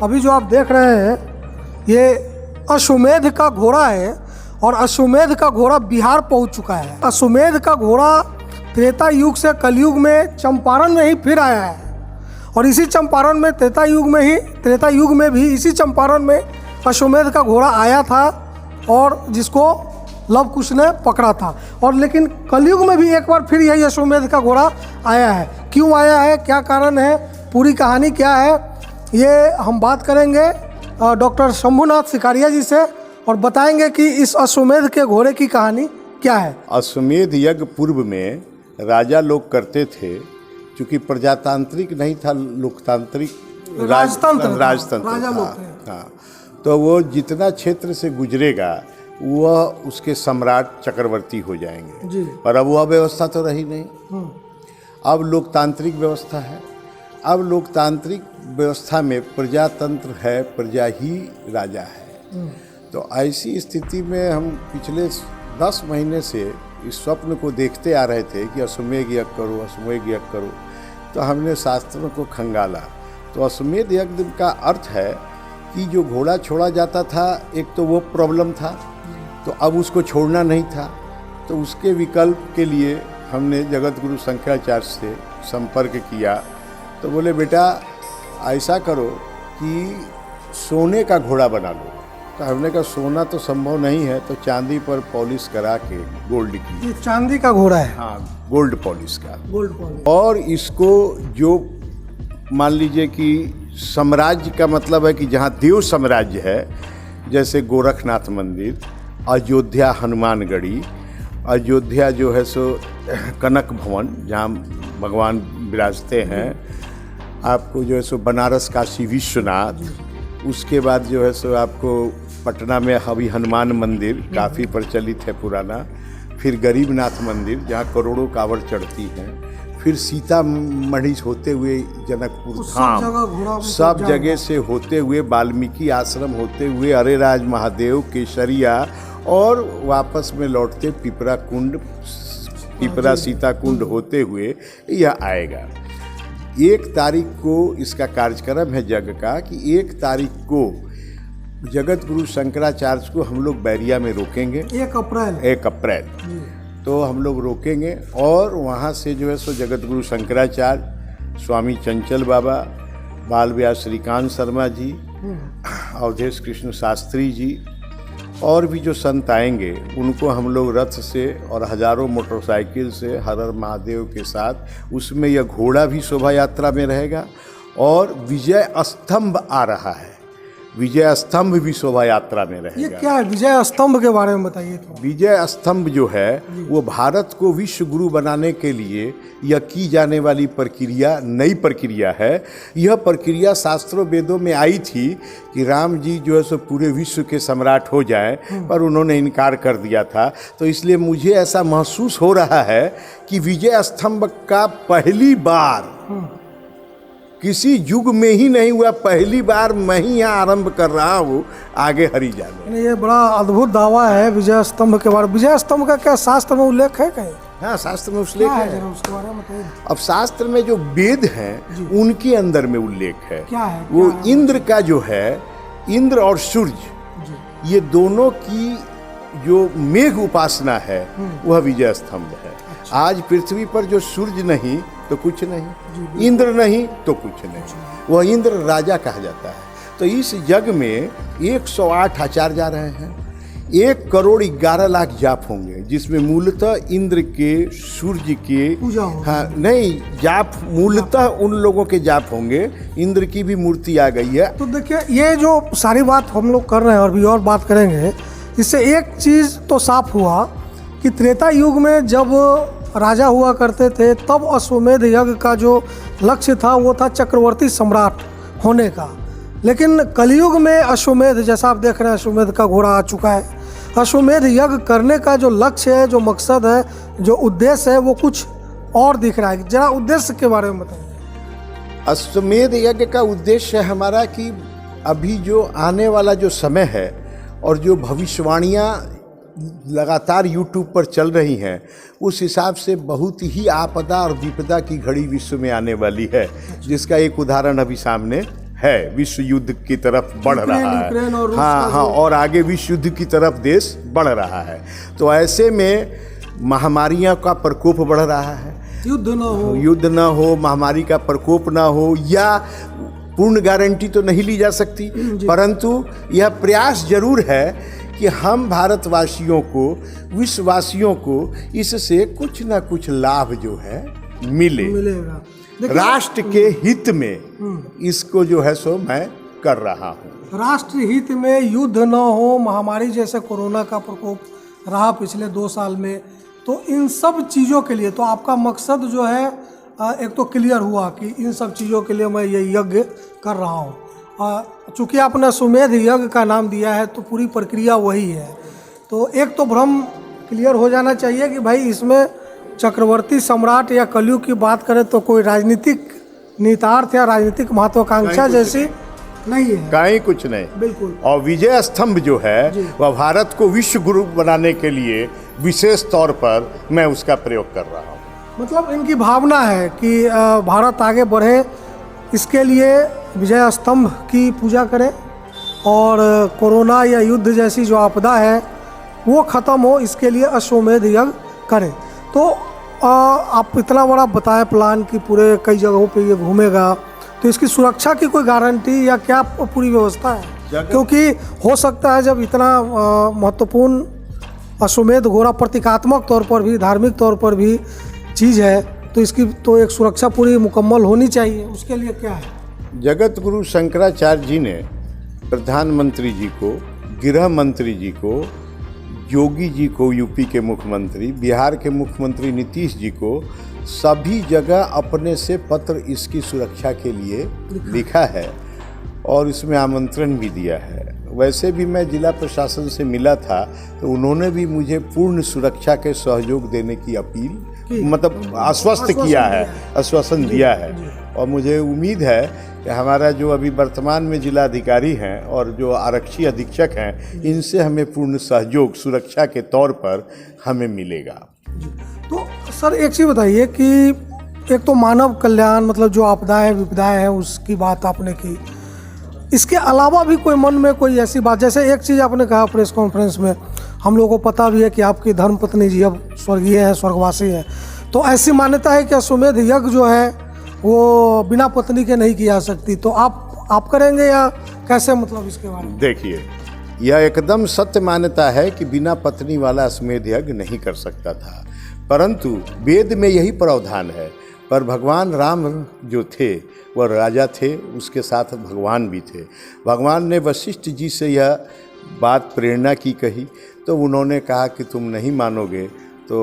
अभी जो आप देख रहे हैं ये अश्वमेध का घोड़ा है और अश्वमेध का घोड़ा बिहार पहुंच चुका है। अश्वमेध का घोड़ा त्रेता युग से कलयुग में चंपारण में ही फिर आया है और इसी चंपारण में त्रेता युग में भी इसी चंपारण में अश्वमेध का घोड़ा आया था और जिसको लव कुश ने पकड़ा था। और लेकिन कलयुग में भी एक बार फिर यही अश्वमेध का घोड़ा आया है। क्यों आया है, क्या कारण है, पूरी कहानी क्या है, ये हम बात करेंगे डॉक्टर शंभुनाथ सिकारिया जी से और बताएंगे कि इस अश्वमेध के घोड़े की कहानी क्या है। अश्वमेध यज्ञ पूर्व में राजा लोग करते थे, क्योंकि प्रजातांत्रिक नहीं था, लोकतांत्रिक राजतंत्र था। हाँ, तो वो जितना क्षेत्र से गुजरेगा वह उसके सम्राट चक्रवर्ती हो जाएंगे जी। पर अब वह व्यवस्था तो रही नहीं, अब लोकतांत्रिक व्यवस्था है। अब लोकतांत्रिक व्यवस्था में प्रजातंत्र है, प्रजा ही राजा है। तो ऐसी स्थिति में हम पिछले 10 महीने से इस स्वप्न को देखते आ रहे थे कि अश्वमेध यज्ञ करो, अश्वमेध यज्ञ करो। तो हमने शास्त्रों को खंगाला। तो अश्वमेध यज्ञ का अर्थ है कि जो घोड़ा छोड़ा जाता था, एक तो वो प्रॉब्लम था, तो अब उसको छोड़ना नहीं था। तो उसके विकल्प के लिए हमने जगत गुरु शंकराचार्य से संपर्क किया। तो बोले बेटा ऐसा करो कि सोने का घोड़ा बना लो। तो हमने कहा सोना तो संभव नहीं है, तो चांदी पर पॉलिश करा के गोल्ड की। ये चांदी का घोड़ा है? हाँ, गोल्ड पॉलिश का। Gold polish. और इसको जो मान लीजिए कि साम्राज्य का मतलब है कि जहाँ देव साम्राज्य है, जैसे गोरखनाथ मंदिर, अयोध्या हनुमानगढ़ी, अयोध्या जो है सो कनक भवन जहाँ भगवान विराजते हैं, आपको जो है सो बनारस काशी विश्वनाथ, उसके बाद जो है सो आपको पटना में अभी हनुमान मंदिर काफ़ी प्रचलित है पुराना, फिर गरीबनाथ मंदिर जहाँ करोड़ों कावड़ चढ़ती हैं, फिर सीतामढ़ी होते हुए जनकपुर धाम, सब जगह से होते हुए वाल्मीकि आश्रम होते हुए अरेराज महादेव, केसरिया और वापस में लौटते पिपरा कुंड, पिपरा सीता कुंड होते हुए यह आएगा। 1 तारीख को इसका कार्यक्रम है जग का कि 1 तारीख को जगत गुरु शंकराचार्य को हम लोग बैरिया में रोकेंगे। 1 अप्रैल तो हम लोग रोकेंगे और वहाँ से जो है सो जगत गुरु शंकराचार्य, स्वामी चंचल बाबा, बाल व्यास श्रीकांत शर्मा जी, अवधेश कृष्ण शास्त्री जी और भी जो संत आएंगे उनको हम लोग रथ से और हजारों मोटरसाइकिल से हर हर महादेव के साथ, उसमें यह घोड़ा भी शोभा यात्रा में रहेगा और विजय स्तंभ आ रहा है, विजय स्तंभ भी शोभा यात्रा में रहेगा। ये क्या है विजय स्तंभ के बारे में बताइए तो। विजय स्तंभ जो है वो भारत को विश्व गुरु बनाने के लिए यह की जाने वाली प्रक्रिया नई प्रक्रिया है। यह प्रक्रिया शास्त्रों वेदों में आई थी कि राम जी जो है सो पूरे विश्व के सम्राट हो जाएं, पर उन्होंने इनकार कर दिया था। तो इसलिए मुझे ऐसा महसूस हो रहा है कि विजय स्तंभ का पहली बार किसी युग में ही नहीं हुआ, पहली बार मैं ही यहाँ आरंभ कर रहा हूँ, आगे हरि जाने। ये बड़ा अद्भुत दावा है विजय स्तंभ के बारे में। विजय स्तंभ का क्या शास्त्र में उल्लेख है कहीं? हाँ, शास्त्र में उल्लेख है। उसके बारे में बताइए। अब शास्त्र में जो वेद हैं उनके अंदर में उल्लेख है। क्या है? वो इंद्र का जो है, इंद्र और सूर्य, ये दोनों की जो मेघ उपासना है वह विजय स्तंभ है। आज पृथ्वी पर जो सूर्य नहीं तो कुछ नहीं, इंद्र नहीं तो कुछ नहीं, वह इंद्र राजा कहा जाता है। तो इस यज्ञ में 108 आचार्य जा रहे हैं, 1,11,00,000 जाप होंगे, जिसमें मूलतः इंद्र के, सूर्य के, हाँ नहीं जाप मूलतः उन लोगों के जाप होंगे, इंद्र की भी मूर्ति आ गई है। तो देखिए ये जो सारी बात हम लोग कर रहे हैं और भी और बात करेंगे, इससे एक चीज़ तो साफ हुआ कि त्रेता युग में जब राजा हुआ करते थे तब अश्वमेध यज्ञ का जो लक्ष्य था वो था चक्रवर्ती सम्राट होने का। लेकिन कलयुग में अश्वमेध, जैसा आप देख रहे हैं अश्वमेध का घोड़ा आ चुका है, अश्वमेध यज्ञ करने का जो लक्ष्य है, जो मकसद है, जो उद्देश्य है, वो कुछ और दिख रहा है। जरा उद्देश्य के बारे में बताइए। अश्वमेध यज्ञ का उद्देश्य है हमारा कि अभी जो आने वाला जो समय है और जो भविष्यवाणियाँ लगातार YouTube पर चल रही हैं, उस हिसाब से बहुत ही आपदा और विपदा की घड़ी विश्व में आने वाली है, जिसका एक उदाहरण अभी सामने है, विश्व युद्ध की तरफ बढ़ रहा यूक्रेन और है। रूस हाँ का हाँ, जो- और आगे विश्व युद्ध की तरफ देश बढ़ रहा है। तो ऐसे में महामारियां का प्रकोप बढ़ रहा है। युद्ध न हो, युद्ध ना हो, महामारी का प्रकोप ना हो, या पूर्ण गारंटी तो नहीं ली जा सकती, परंतु यह प्रयास जरूर है कि हम भारतवासियों को, विश्ववासियों को इससे कुछ ना कुछ लाभ जो है मिलेगा। देखिए, राष्ट्र के हित में इसको जो है सो मैं कर रहा हूँ। राष्ट्र हित में युद्ध न हो, महामारी जैसे कोरोना का प्रकोप रहा पिछले 2 साल में, तो इन सब चीज़ों के लिए तो आपका मकसद जो है एक तो क्लियर हुआ कि इन सब चीज़ों के लिए मैं ये यज्ञ कर रहा हूँ। चूँकि आपने अश्वमेध यज्ञ का नाम दिया है तो पूरी प्रक्रिया वही है। तो एक तो भ्रम क्लियर हो जाना चाहिए कि भाई इसमें चक्रवर्ती सम्राट या कलयुग की बात करें तो कोई राजनीतिक निहितार्थ या राजनीतिक महत्वाकांक्षा जैसी नहीं है, कहीं कुछ नहीं, बिल्कुल। और विजय स्तंभ जो है वह भारत को विश्व गुरु बनाने के लिए विशेष तौर पर मैं उसका प्रयोग कर रहा हूँ। मतलब इनकी भावना है कि भारत आगे बढ़े, इसके लिए विजय स्तंभ की पूजा करें और कोरोना या युद्ध जैसी जो आपदा है वो ख़त्म हो, इसके लिए अश्वमेध यज्ञ करें। तो आप इतना बड़ा बताएं प्लान कि पूरे कई जगहों पे ये घूमेगा, तो इसकी सुरक्षा की कोई गारंटी या क्या पूरी व्यवस्था है? क्योंकि हो सकता है जब इतना महत्वपूर्ण अश्वमेध घोड़ा प्रतीकात्मक तौर पर भी, धार्मिक तौर पर भी चीज़ है, तो इसकी तो एक सुरक्षा पूरी मुकम्मल होनी चाहिए। उसके लिए क्या है? जगत गुरु शंकराचार्य जी ने प्रधानमंत्री जी को, गृह मंत्री जी को, योगी जी को यूपी के मुख्यमंत्री, बिहार के मुख्यमंत्री नीतीश जी को, सभी जगह अपने से पत्र इसकी सुरक्षा के लिए लिखा है और इसमें आमंत्रण भी दिया है। वैसे भी मैं जिला प्रशासन से मिला था तो उन्होंने भी मुझे पूर्ण सुरक्षा के सहयोग देने की अपील, मतलब आश्वस्त किया है, आश्वासन दिया है। और मुझे उम्मीद है कि हमारा जो अभी वर्तमान में जिलाधिकारी हैं और जो आरक्षी अधीक्षक हैं, इनसे हमें पूर्ण सहयोग सुरक्षा के तौर पर हमें मिलेगा। तो सर एक चीज़ बताइए कि एक तो मानव कल्याण, मतलब जो आपदाएं विपदाएं हैं उसकी बात आपने की, इसके अलावा भी कोई मन में कोई ऐसी बात, जैसे एक चीज़ आपने कहा प्रेस कॉन्फ्रेंस में, हम लोगों को पता भी है कि आपकी धर्मपत्नी जी अब स्वर्गीय है, स्वर्गवासी है, तो ऐसी मान्यता है कि अश्वमेध यज्ञ जो है वो बिना पत्नी के नहीं किया सकती, तो आप करेंगे या कैसे, मतलब इसके बारे में? देखिए, यह एकदम सत्य मान्यता है कि बिना पत्नी वाला अश्वमेध यज्ञ नहीं कर सकता था, परंतु वेद में यही प्रावधान है। पर भगवान राम जो थे वह राजा थे, उसके साथ भगवान भी थे। भगवान ने वशिष्ठ जी से यह बात प्रेरणा की कही, तो उन्होंने कहा कि तुम नहीं मानोगे तो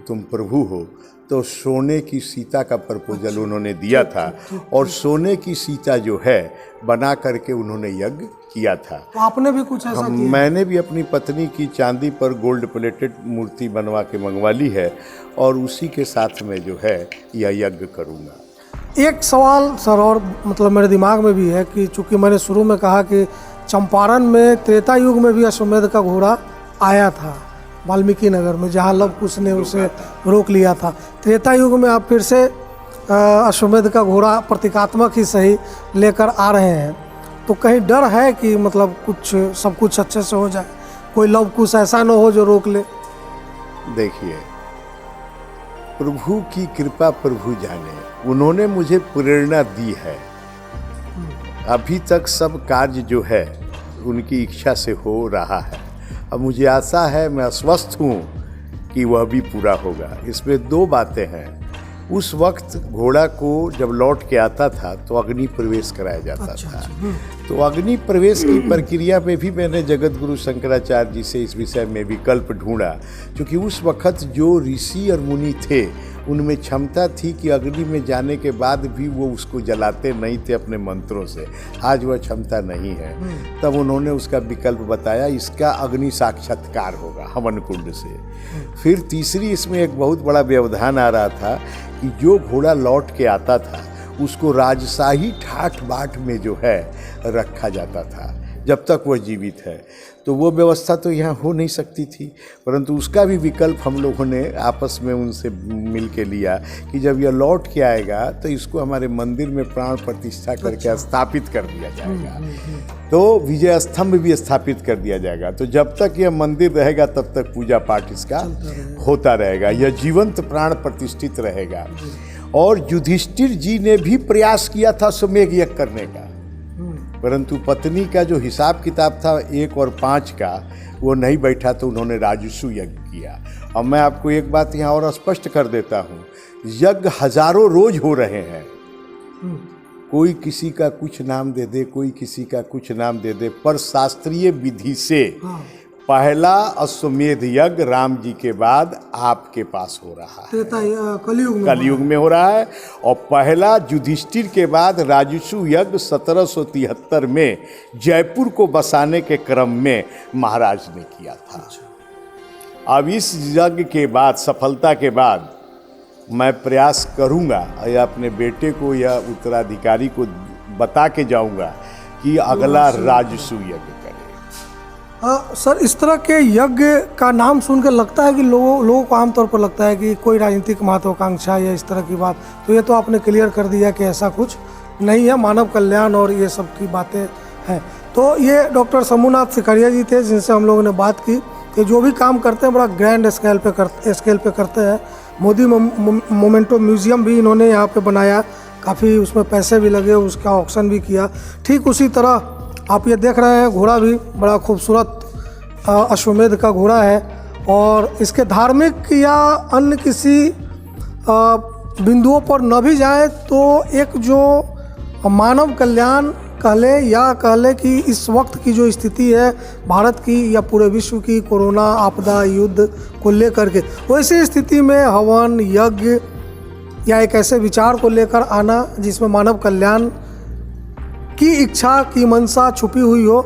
तुम प्रभु हो, तो सोने की सीता का प्रपोजल उन्होंने दिया था और सोने की सीता जो है बना करके उन्होंने यज्ञ किया था। तो आपने भी कुछ ऐसा किया? मैंने भी अपनी पत्नी की चांदी पर गोल्ड प्लेटेड मूर्ति बनवा के मंगवा ली है और उसी के साथ में जो है यह यज्ञ करूँगा। एक सवाल सर और मतलब मेरे दिमाग में भी है कि चूंकि मैंने शुरू में कहा कि चंपारण में त्रेता युग में भी अश्वमेध का घोड़ा आया था वाल्मीकि नगर में, जहाँ लव कुश ने उसे रोक लिया था। त्रेता युग में आप फिर से अश्वमेध का घोड़ा प्रतीकात्मक ही सही लेकर आ रहे हैं, तो कहीं डर है कि मतलब कुछ सब कुछ अच्छे से हो जाए, कोई लव कुश ऐसा न हो जो रोक ले? देखिए, प्रभु की कृपा प्रभु जाने, उन्होंने मुझे प्रेरणा दी है। अभी तक सब कार्य जो है उनकी इच्छा से हो रहा है। अब मुझे आशा है, मैं आश्वस्त हूँ कि वह भी पूरा होगा। इसमें दो बातें हैं। उस वक्त घोड़ा को जब लौट के आता था तो अग्नि प्रवेश कराया जाता था। तो अग्नि प्रवेश की प्रक्रिया में भी मैंने जगत गुरु शंकराचार्य जी से इस विषय में विकल्प ढूंढा, क्योंकि उस वक्त जो ऋषि और मुनि थे उनमें क्षमता थी कि अग्नि में जाने के बाद भी वो उसको जलाते नहीं थे अपने मंत्रों से। आज वह क्षमता नहीं है। तब उन्होंने उसका विकल्प बताया, इसका अग्नि साक्षात्कार होगा हवन कुंड से। फिर तीसरी इसमें एक बहुत बड़ा व्यवधान आ रहा था कि जो घोड़ा लौट के आता था उसको राजशाही ठाठ बाट में जो है रखा जाता था। जब तक वह जीवित है। तो वो व्यवस्था तो यहाँ हो नहीं सकती थी, परंतु उसका भी विकल्प हम लोगों ने आपस में उनसे मिल के लिया कि जब यह लौट के आएगा तो इसको हमारे मंदिर में प्राण प्रतिष्ठा करके स्थापित कर दिया जाएगा। तो विजय स्तंभ भी स्थापित कर दिया जाएगा। तो जब तक यह मंदिर रहेगा तब तक पूजा पाठ इसका होता रहेगा, यह जीवंत प्राण प्रतिष्ठित रहेगा। और युधिष्ठिर जी ने भी प्रयास किया था अश्वमेध यज्ञ करने का, परंतु पत्नी का जो हिसाब किताब था 1 और 5 का वो नहीं बैठा, तो उन्होंने राजस्व यज्ञ किया। अब मैं आपको एक बात यहाँ और स्पष्ट कर देता हूँ, यज्ञ हजारों रोज हो रहे हैं, कोई किसी का कुछ नाम दे दे, कोई किसी का कुछ नाम दे दे, पर शास्त्रीय विधि से पहला अश्वमेध यज्ञ राम जी के बाद आपके पास हो रहा है, कलयुग में हो रहा है। और पहला युधिष्ठिर के बाद राजस्व यज्ञ 1773 में जयपुर को बसाने के क्रम में महाराज ने किया था। अब इस यज्ञ के बाद, सफलता के बाद, मैं प्रयास करूंगा या अपने बेटे को या उत्तराधिकारी को बता के जाऊंगा कि अगला राजस्व यज्ञ करें। सर, इस तरह के यज्ञ का नाम सुनकर लगता है कि लोगों को आमतौर पर लगता है कि कोई राजनीतिक महत्वाकांक्षा या इस तरह की बात, तो ये तो आपने क्लियर कर दिया कि ऐसा कुछ नहीं है, मानव कल्याण और ये सब की बातें हैं। तो ये डॉक्टर शंभुनाथ सिकारिया जी थे जिनसे हम लोगों ने बात की कि जो भी काम करते हैं बड़ा ग्रैंड स्केल पे करते हैं। मोदी मोमेंटो म्यूज़ियम भी इन्होंने यहाँ पे बनाया, काफ़ी उसमें पैसे भी लगे, उसका ऑक्शन भी किया। ठीक उसी तरह आप ये देख रहे हैं, घोड़ा भी बड़ा खूबसूरत अश्वमेध का घोड़ा है, और इसके धार्मिक या अन्य किसी बिंदुओं पर न भी जाए तो एक जो मानव कल्याण कह ले कि इस वक्त की जो स्थिति है भारत की या पूरे विश्व की, कोरोना आपदा युद्ध को लेकर के, वैसी स्थिति में हवन यज्ञ या एक ऐसे विचार को लेकर आना जिसमें मानव कल्याण की इच्छा की मंशा छुपी हुई हो,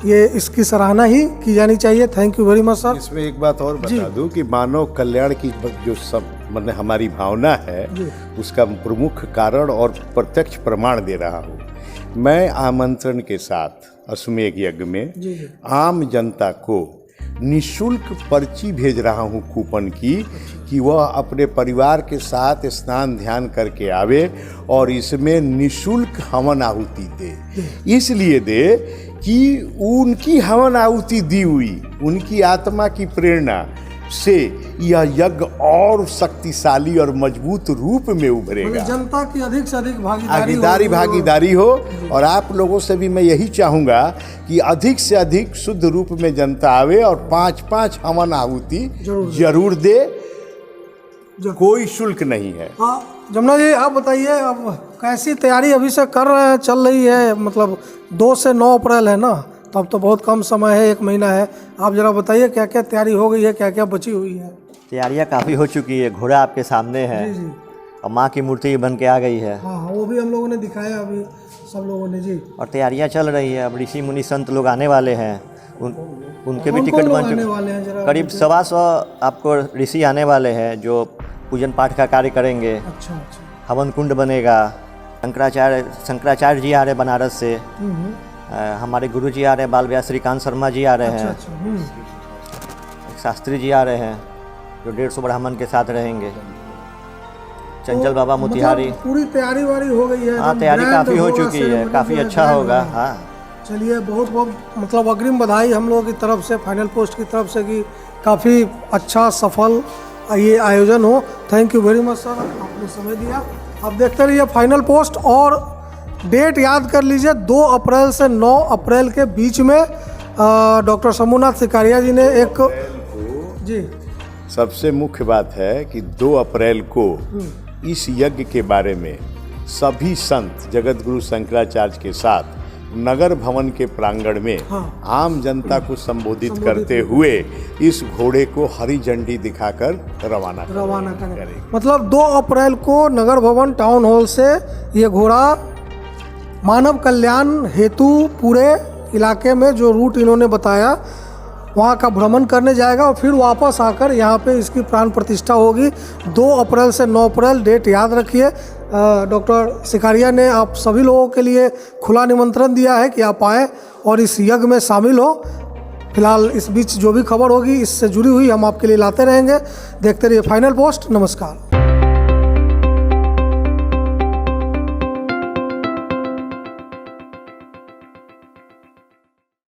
ये इसकी सराहना ही की जानी चाहिए। Thank you very much sir. इसमें एक बात और बता दूं कि मानव कल्याण की जो सब मतलब हमारी भावना है उसका प्रमुख कारण और प्रत्यक्ष प्रमाण दे रहा हूँ। मैं आमंत्रण के साथ अश्वमेध यज्ञ में आम जनता को निःशुल्क पर्ची भेज रहा हूँ कूपन की, कि वह अपने परिवार के साथ स्नान ध्यान करके आवे और इसमें निःशुल्क हवन आहुति दे। इसलिए दे कि उनकी हवन आहुति दी हुई उनकी आत्मा की प्रेरणा से यह यज्ञ और शक्तिशाली और मजबूत रूप में उभरेगा। जनता की अधिक से अधिक भागीदारी हो। और आप लोगों से भी मैं यही चाहूँगा कि अधिक से अधिक शुद्ध रूप में जनता आवे और 5-5 हवन आहुति जरूर दे, कोई शुल्क नहीं है। हाँ जमुना जी, आप बताइए अब कैसी तैयारी अभी से कर रहे हैं, चल रही है? मतलब 2 से 9 अप्रैल है ना, तब तो बहुत कम समय है, 1 महीना है। आप जरा बताइए क्या क्या तैयारी हो गई है, क्या क्या बची हुई है? तैयारियां काफ़ी हो चुकी है, घोड़ा आपके सामने है जी। और माँ की मूर्ति बन के आ गई है। हाँ, वो भी हम लोगों ने दिखाया अभी सब लोगों ने जी। और तैयारियां चल रही है। अब ऋषि मुनि संत लोग आने वाले हैं, उनके भी टिकट बन चुके, करीब 125 आपको ऋषि आने वाले हैं जो पूजन पाठ का कार्य करेंगे। अच्छा। हवन कुंड बनेगा। शंकराचार्य जी आ रहे बनारस से, हमारे गुरु जी आ रहे हैं, बाल व्यास श्रीकांत शर्मा जी आ रहे हैं, शास्त्री जी आ रहे हैं जो 150 ब्राह्मण के साथ रहेंगे, चंचल बाबा मोतिहारी। मतलब पूरी तैयारी वारी हो गई है? हाँ, तैयारी काफ़ी हो चुकी है, काफ़ी अच्छा होगा। हाँ चलिए, बहुत बहुत मतलब अग्रिम बधाई हम लोगों की तरफ से, फाइनल पोस्ट की तरफ से कि काफ़ी अच्छा सफल ये आयोजन हो। Thank you very much sir, आपने समय दिया। अब देखते रहिए फाइनल पोस्ट, और डेट याद कर लीजिए 2 अप्रैल से 9 अप्रैल के बीच में डॉक्टर शंभुनाथ सिकारिया जी ने एक जी सबसे मुख्य बात है कि 2 अप्रैल को इस यज्ञ के बारे में सभी संत जगत गुरु शंकराचार्य के साथ नगर भवन के प्रांगण में आम जनता को संबोधित करते हुए इस घोड़े को हरी झंडी दिखाकर रवाना करेंगे। मतलब 2 अप्रैल को नगर भवन टाउन हॉल से ये घोड़ा मानव कल्याण हेतु पूरे इलाके में जो रूट इन्होंने बताया वहाँ का भ्रमण करने जाएगा और फिर वापस आकर यहाँ पे इसकी प्राण प्रतिष्ठा होगी। 2 अप्रैल से 9 अप्रैल डेट याद रखिए। डॉक्टर सिकारिया ने आप सभी लोगों के लिए खुला निमंत्रण दिया है कि आप आएँ और इस यज्ञ में शामिल हो। फिलहाल इस बीच जो भी खबर होगी इससे जुड़ी हुई हम आपके लिए लाते रहेंगे। देखते रहिए फाइनल पोस्ट। नमस्कार।